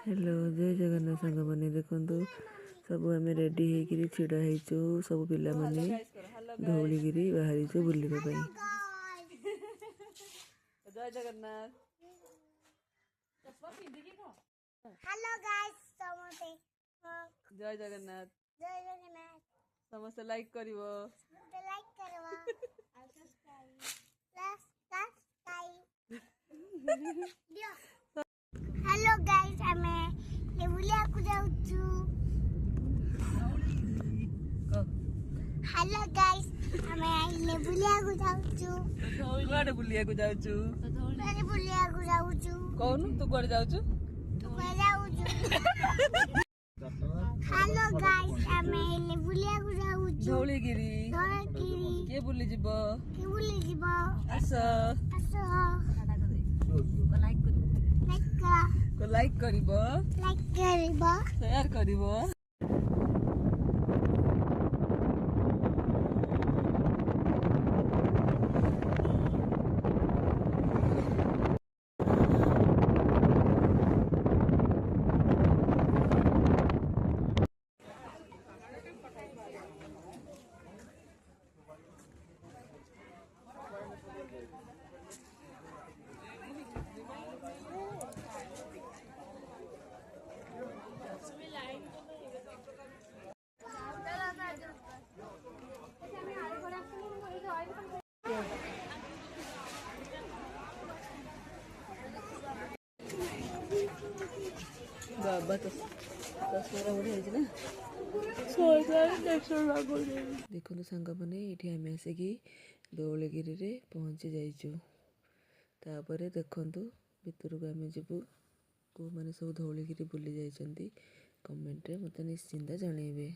Hello जय जगन्नाथ सांग मैंने देखु सब आम रेडी होकर छिड़ा होचु सब पिला माने धौलिगिरी बाहरी बुलवा जय जगन्नाथ। हेलो गाइस समस्ते जय जगन्नाथ। जय जगन्नाथ समस्त लाइक करिवो लाइक करवा और सब्सक्राइब हेलो गाइस हमें लेबुलिया को जाउछु हेलो गाइस हमें लेबुलिया को जाउछु कुआडे बुलिया को जाउछु लेबुलिया को जाउछु कौन तू कुआडे जाउछु तू को जाउछु हेलो गाइस हमें लेबुलिया को जाउछु धौलिगिरी धौलिगिरी के बुली जिवो के बुली जीवो आस लाइक करिवो शेयर करिवो। बाबा तो तस्वीर बढ़िया देखो सांग मैंने ये आम आसिक धौलगिरी रे पहुँची जाइचु तापर देखु भितर को आम जीवु को मैंने सब धौलगिरी बुली जाइछंती कमेंट रे मते निश्चिंत जनइबे।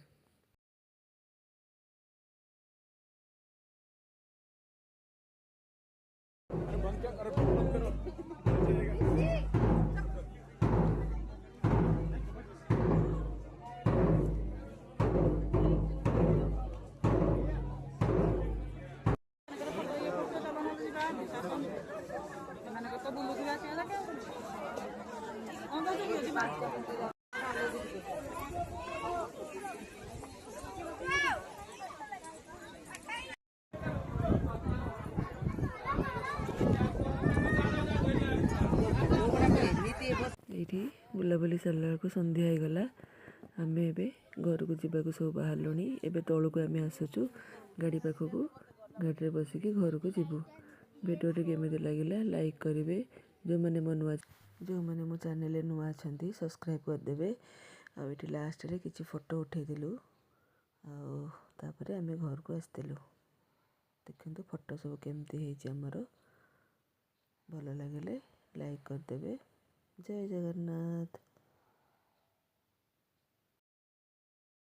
ये बुलाबुली सरला को संध्या होगला आम घर को जावाक सब बाहर एबे तौल को आम आसुचु गाड़ी पाखक गाड़ी बसिक घर को जीवु। भिडियो केमी लगे लाइक करेंगे जो मैंने मो चैनल नुआ अच्छा सब्सक्राइब करदे। आठ लास्ट रे किसी फोटो उठेलु आम घर को आसलु देखु फोटो सब केमती आमर भल लगे लाइक करदे। जय जगन्नाथ।